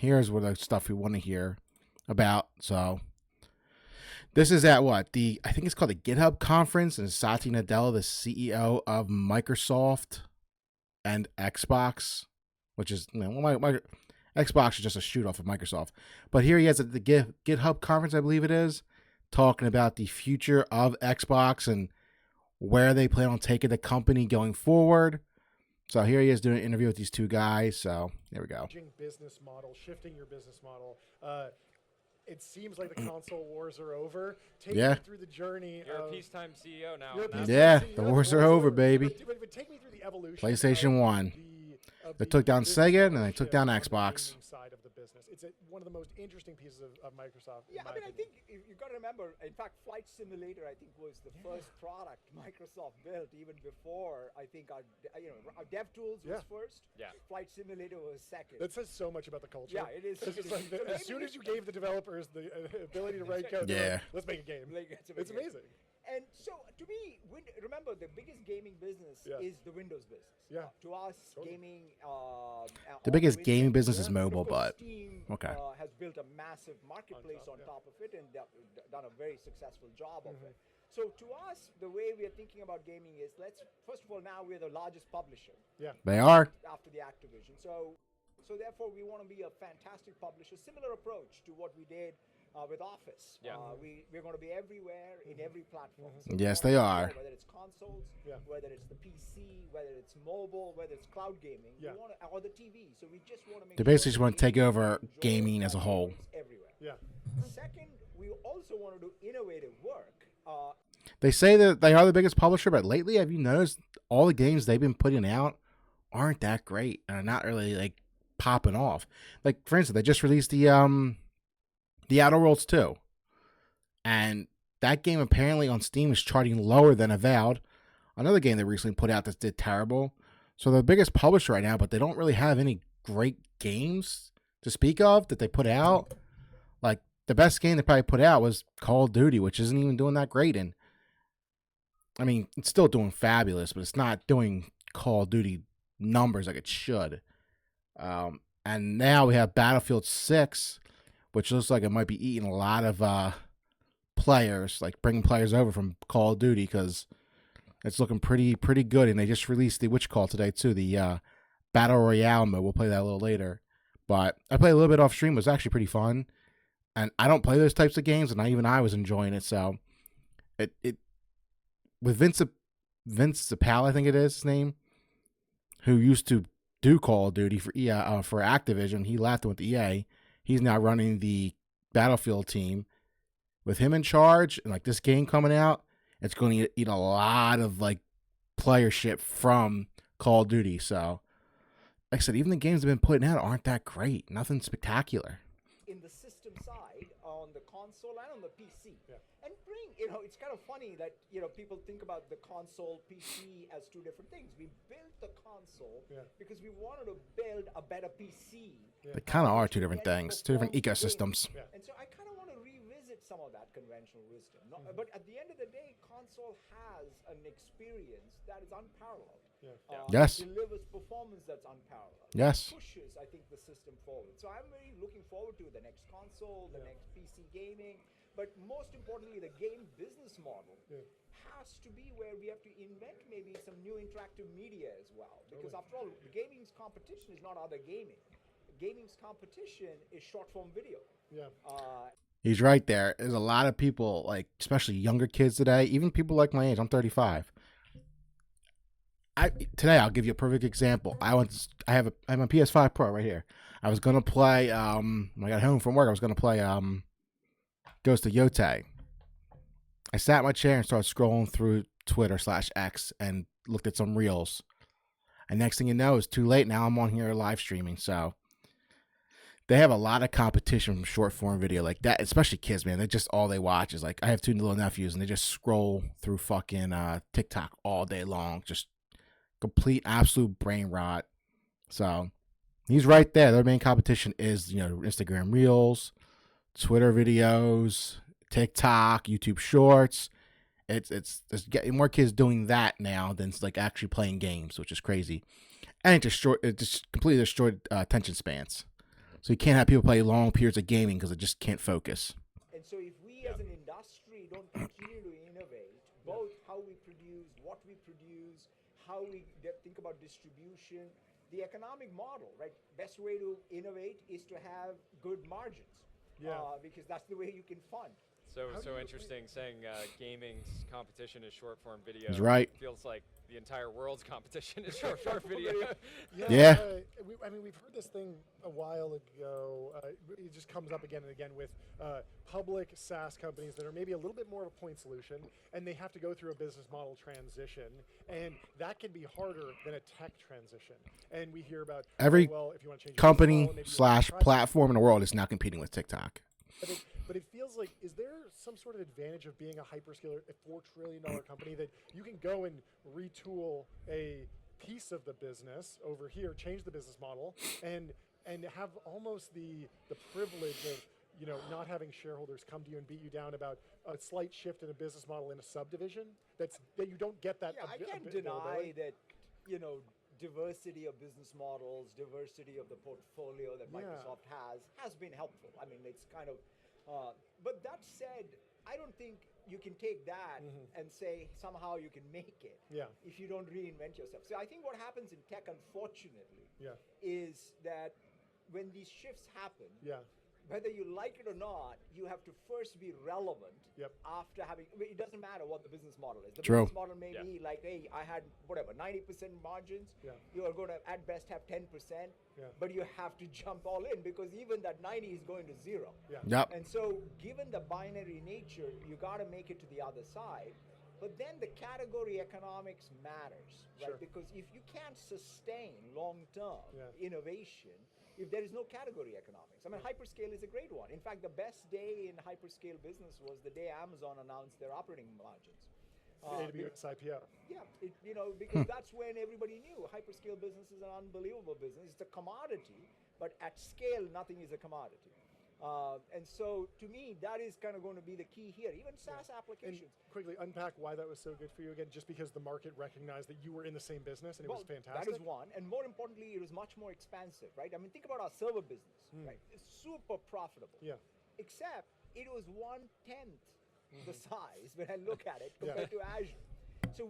here's what the stuff we want to hear about. So this is at what? I think it's called the GitHub conference, and Satya Nadella, the CEO of Microsoft and Xbox, which is, Xbox is just a shoot off of Microsoft. But here he is at the GitHub conference, I believe it is, talking about the future of Xbox and where they plan on taking the company going forward. So here he is doing an interview with these two guys. So here we go. Business model, shifting your business model. It seems like the console wars are over. Take me through the journey. You're a peacetime CEO now. The wars are over, baby. But take me through the evolution. PlayStation 1. They took down Sega, and they took down Xbox. Side of the business. It's one of the most interesting pieces of Microsoft. Yeah, I think you've got to remember, in fact, Flight Simulator, I think, was the first product Microsoft built, even before, I think, our DevTools was first. Yeah. Flight Simulator was second. That says so much about the culture. Yeah, it is. As soon as you gave the developers the ability to write code, let's make a game. It's amazing. And so, to me, remember, the biggest gaming business is the Windows business. Yeah. To us, gaming... the biggest gaming business is mobile, but... Steam has built a massive marketplace on top of it and done a very successful job of it. So, to us, the way we are thinking about gaming is, first of all, now we're the largest publisher. Yeah. They are. After the Activision. So therefore, we want to be a fantastic publisher. Similar approach to what we did with Office. Yeah. We're going to be everywhere in every platform. So yes, they are. Whether it's consoles, whether it's the PC, whether it's mobile, whether it's cloud gaming, or the TV. So we just want to make They basically just want to take over gaming as a whole. Everywhere. Yeah. Second, we also want to do innovative work. They say that they are the biggest publisher, but lately, have you noticed all the games they've been putting out aren't that great and are not really like popping off? Like, for instance, they just released the Outer Worlds 2. And that game apparently on Steam is charting lower than Avowed, another game they recently put out that did terrible. So they're the biggest publisher right now, but they don't really have any great games to speak of that they put out. Like, the best game they probably put out was Call of Duty, which isn't even doing that great. And I mean, it's still doing fabulous, but it's not doing Call of Duty numbers like it should. And now we have Battlefield 6, which looks like it might be eating a lot of players, like bringing players over from Call of Duty, because it's looking pretty good. And they just released the today too, the Battle Royale mode. We'll play that a little later. But I played a little bit off stream. It was actually pretty fun. And I don't play those types of games, and I was enjoying it. So it with Vince Zampella, I think it is his name, who used to do Call of Duty for Activision. He left and went to EA. He's now running the Battlefield team. With him in charge and like this game coming out, it's going to eat a lot of like playership from Call of Duty. So, like I said, even the games they've been putting out aren't that great. Nothing spectacular. In the system side, on the console and on the PC. Yeah. And it's kind of funny that, people think about the console, PC as two different things. We built the console because we wanted to build a better PC. Yeah. They kind of are two different things, two different ecosystems. Yeah. And so I kind of want to revisit some of that conventional wisdom. But at the end of the day, console has an experience that is unparalleled. Yes. It delivers performance that's unparalleled. Yes. It pushes, I think, the system forward. So I'm very looking forward to the next console, the next PC gaming. But most importantly, the game business model has to be where we have to invent maybe some new interactive media as well. Because after all, the gaming's competition is not other gaming. Gaming's competition is short-form video. Yeah. He's right there. There's a lot of people, like especially younger kids today, even people like my age. I'm 35. Today I'll give you a perfect example. I have a PS5 Pro right here. I was gonna play when I got home from work. I was gonna play Ghost of Yotei. I sat in my chair and started scrolling through Twitter/X and looked at some reels. And next thing you know, it's too late. Now I'm on here live streaming. So they have a lot of competition from short form video like that, especially kids, man. They just all they watch is like, I have two little nephews and they just scroll through fucking TikTok all day long. Just complete absolute brain rot. So he's right there. Their main competition is, Instagram Reels, Twitter videos, TikTok, YouTube Shorts. It's getting more kids doing that now than like actually playing games, which is crazy. And it just completely destroyed attention spans. So you can't have people play long periods of gaming because they just can't focus. And so if we as an industry don't continue to innovate, both how we produce, what we produce, how we think about distribution, the economic model, right? Best way to innovate is to have good margins, because that's the way you can fund. So interesting saying gaming's competition is short form video. He's right. Feels like the entire world's competition is short form video. Yeah. We've heard this thing a while ago. It just comes up again and again with public SaaS companies that are maybe a little bit more of a point solution, and they have to go through a business model transition, and that can be harder than a tech transition. And we hear about every if you want to change your company business model, / platform in the world is now competing with TikTok. But it feels like, is there some sort of advantage of being a hyperscaler, a $4 trillion company, that you can go and retool a piece of the business over here, change the business model, and have almost the privilege of not having shareholders come to you and beat you down about a slight shift in a business model in a subdivision? That you don't get that. Yeah, I can't deny that diversity of business models, diversity of the portfolio that Microsoft has been helpful. I mean, it's kind of, but that said, I don't think you can take that and say somehow you can make it if you don't reinvent yourself. So I think what happens in tech, unfortunately, is that when these shifts happen, whether you like it or not, you have to first be relevant after having, it doesn't matter what the business model is. The business model may be like, hey, I had 90% margins. You are going to at best have 10%, but you have to jump all in because even that 90 is going to zero. And so given the binary nature, you got to make it to the other side. But then the category economics matters, right? Because if you can't sustain long-term innovation, if there is no category economics. I mean, hyperscale is a great one. In fact, the best day in hyperscale business was the day Amazon announced their operating margins. AWS IPO. Yeah, because that's when everybody knew hyperscale business is an unbelievable business. It's a commodity, but at scale, nothing is a commodity. And so, to me, that is kind of going to be the key here. Even SaaS applications. And quickly unpack why that was so good for you again, just because the market recognized that you were in the same business and it was fantastic. That is one. And more importantly, it was much more expansive, right? I mean, think about our server business, right? It's super profitable. Except it was 1/10 the size when I look at it compared to Azure. So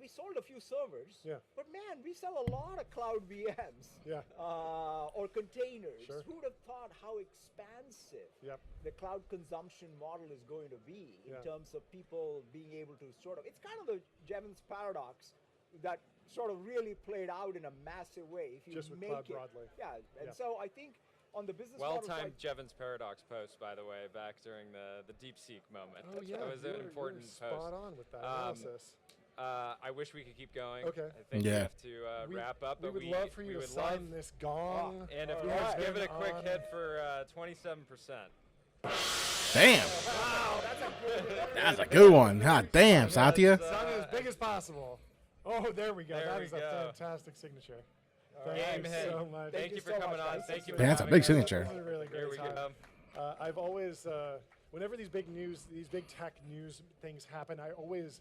we sold a few servers, but man, we sell a lot of cloud VMs or containers. Who would have thought how expansive the cloud consumption model is going to be in terms of people being able to it's kind of the Jevons paradox that sort of really played out in a massive way. If you just with make cloud it, broadly. And so I think on the business model well-timed side, Jevons paradox post, by the way, back during the DeepSeek moment. Oh yeah, That was an important spot post. on with that analysis. I wish we could keep going. Okay. I think we have to wrap up. We But would love for you to sign this gong. And of course, give it a quick hit for 27%. Damn. wow, That's a good one. God damn, Satya. Sign it as big as possible. Oh, there we go. There That we is a go. fantastic signature. Game Thank you hit. so much. Thank you for so coming much, on. guys. Thank you. Man, that's a for big having us. signature. This is a really Here great we time. go. I've always, whenever these big tech news things happen, I always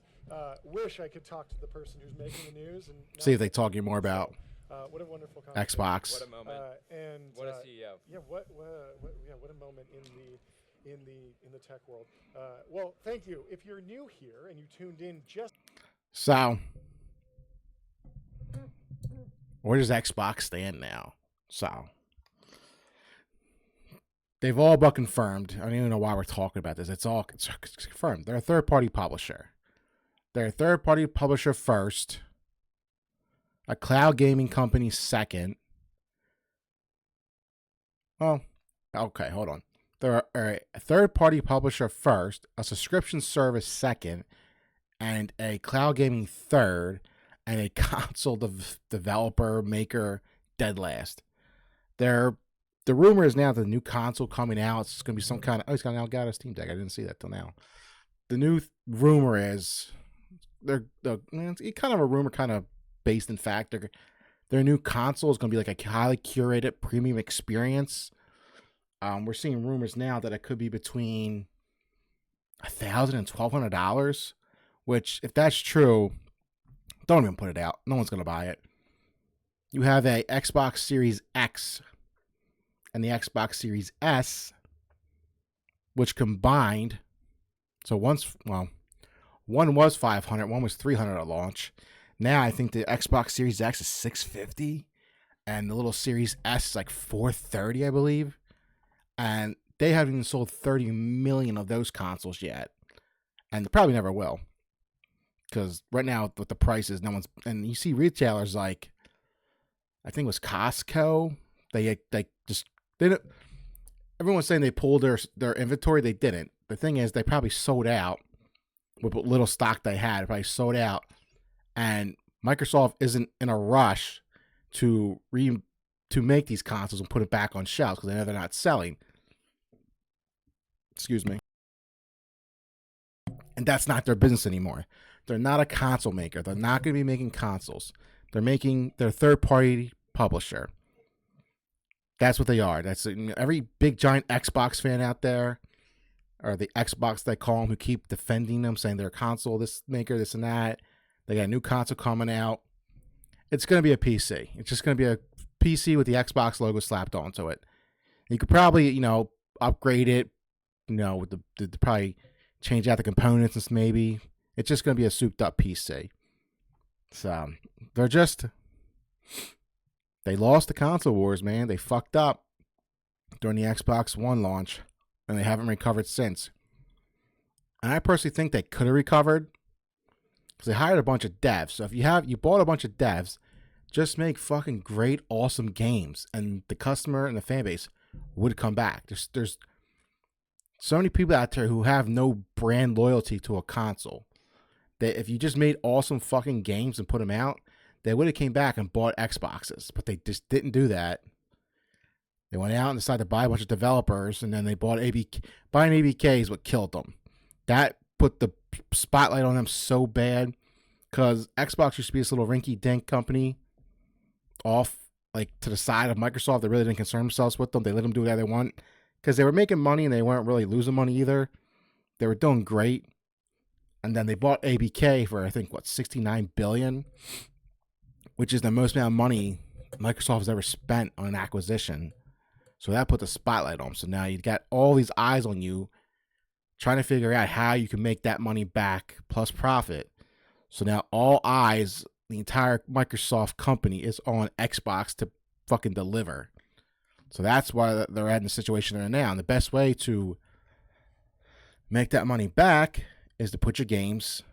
wish I could talk to the person who's making the news and See if they talk you more about what a wonderful conversation. Xbox. What a moment. And What a CEO. Yeah, what a moment in the tech world. Well, thank you. If you're new here and you tuned in just So, where does Xbox stand now? So, they've all but confirmed. I don't even know why we're talking about this. It's confirmed. They're a third-party publisher. They're a third-party publisher first, a cloud gaming company second. Well, okay, hold on. They're a third-party publisher first, a subscription service second, and a cloud gaming third, and a console developer maker dead last. The rumor is now that the new console coming out, it's going to be some kind of, it's going to out a Steam Deck. I didn't see that till now. The new rumor is, it's kind of a rumor, kind of based in fact. Their new console is going to be like a highly curated premium experience. We're seeing rumors now that it could be between $1,000 and $1,200, which, if that's true, don't even put it out. No one's going to buy it. You have a Xbox Series X and the Xbox Series S, which combined, so one was 500, one was 300 at launch. Now I think the Xbox Series X is 650, and the little Series S is like 430, I believe. And they haven't even sold 30 million of those consoles yet, and they probably never will. Because right now with the prices, no one's, and you see retailers like, I think it was Costco. They didn't. Everyone's saying they pulled their inventory. They didn't. The thing is, they probably sold out with what little stock they had. Probably sold out, and Microsoft isn't in a rush to make these consoles and put it back on shelves because they know they're not selling. Excuse me. And that's not their business anymore. They're not a console maker. They're not going to be making consoles. They're making their third-party publisher. That's what they are. That's every big giant Xbox fan out there, or the Xbox they call them, who keep defending them, saying they're a console this maker, this and that. They got a new console coming out. It's going to be a PC. It's just going to be a PC with the Xbox logo slapped onto it. You could probably, upgrade it, with the probably change out the components and maybe. It's just going to be a souped up PC. So they lost the console wars, man. They fucked up during the Xbox One launch, and they haven't recovered since. And I personally think they could have recovered because they hired a bunch of devs. So if you bought a bunch of devs, just make fucking great, awesome games, and the customer and the fan base would come back. There's so many people out there who have no brand loyalty to a console. That if you just made awesome fucking games and put them out, they would have came back and bought Xboxes, but they just didn't do that. They went out and decided to buy a bunch of developers, and then they bought ABK. Buying ABK is what killed them. That put the spotlight on them so bad because Xbox used to be this little rinky-dink company off like to the side of Microsoft. They really didn't concern themselves with them. They let them do whatever they want because they were making money and they weren't really losing money either. They were doing great. And then they bought ABK for, I think, $69 billion, which is the most amount of money Microsoft has ever spent on an acquisition. So that put the spotlight on them. So now you've got all these eyes on you trying to figure out how you can make that money back plus profit. So now all eyes, the entire Microsoft company is on Xbox to fucking deliver. So that's why they're in the situation they're in now. And the best way to make that money back is to put your games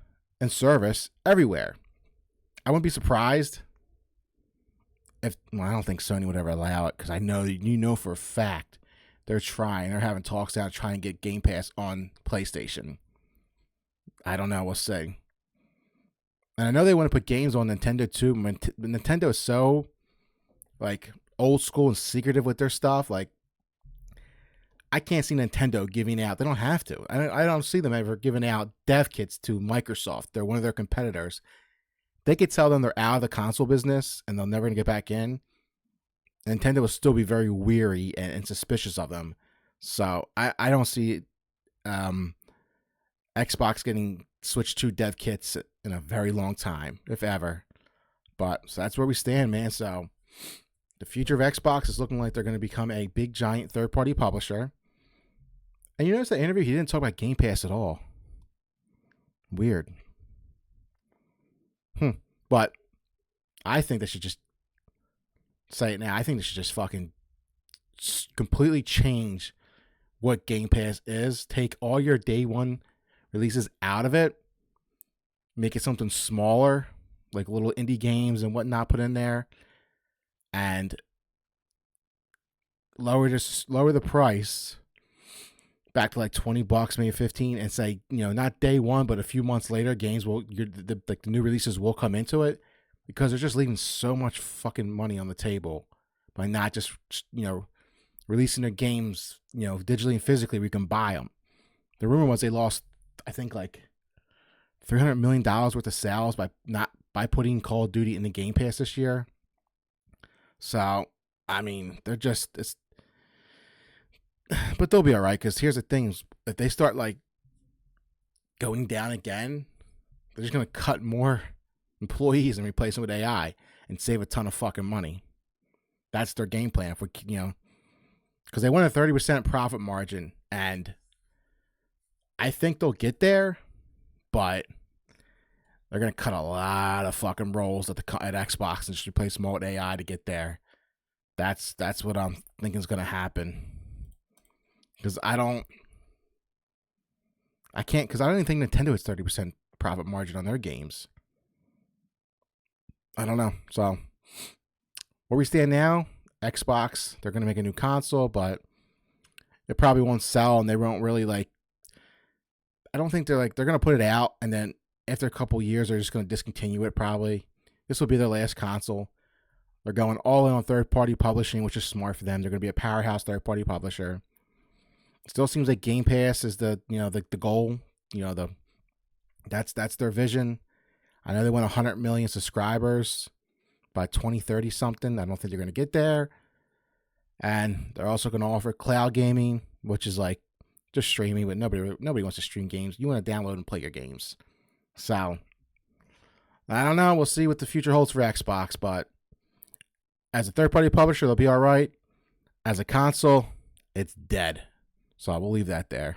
and service everywhere. I wouldn't be surprised I don't think Sony would ever allow it because I know for a fact they're having talks out trying to get Game Pass on PlayStation. I don't know, we'll see. And I know they want to put games on Nintendo too. Nintendo is so like old school and secretive with their stuff. Like I can't see Nintendo giving out. They don't have to. I don't see them ever giving out dev kits to Microsoft. They're one of their competitors. They could tell them they're out of the console business and they're never going to get back in. Nintendo will still be very weary and suspicious of them. So I don't see Xbox getting switched to dev kits in a very long time, if ever. But so that's where we stand, man. So the future of Xbox is looking like they're going to become a big, giant third-party publisher. And you notice that interview, he didn't talk about Game Pass at all. Weird. But I think they should just say it now. I think they should just fucking completely change what Game Pass is. Take all your day one releases out of it. Make it something smaller, like little indie games and whatnot put in there. And lower the price back to like $20, maybe 15, and say, not day one, but a few months later, games the new releases will come into it because they're just leaving so much fucking money on the table by not just, releasing their games, digitally and physically where you can buy them. The rumor was they lost, I think, like $300 million worth of sales by putting Call of Duty in the Game Pass this year. So, I mean, but they'll be all right because here's the thing: if they start like going down again, they're just gonna cut more employees and replace them with AI and save a ton of fucking money. That's their game plan. If because they want a 30% profit margin, and I think they'll get there, but they're gonna cut a lot of fucking roles at Xbox and just replace them all with AI to get there. That's what I'm thinking is gonna happen. Because I don't even think Nintendo has 30% profit margin on their games. I don't know. So where we stand now, Xbox, they're gonna make a new console, but it probably won't sell, and they won't really like. I don't think they're gonna put it out, and then after a couple years, they're just gonna discontinue it. Probably this will be their last console. They're going all in on third-party publishing, which is smart for them. They're gonna be a powerhouse third-party publisher. Still seems like Game Pass is the goal. That's their vision. I know they want 100 million subscribers by 2030 something. I don't think they're going to get there. And they're also going to offer cloud gaming, which is like just streaming, but nobody wants to stream games. You want to download and play your games. So I don't know. We'll see what the future holds for Xbox, but as a third-party publisher, they'll be all right. As a console, it's dead. So I will leave that there.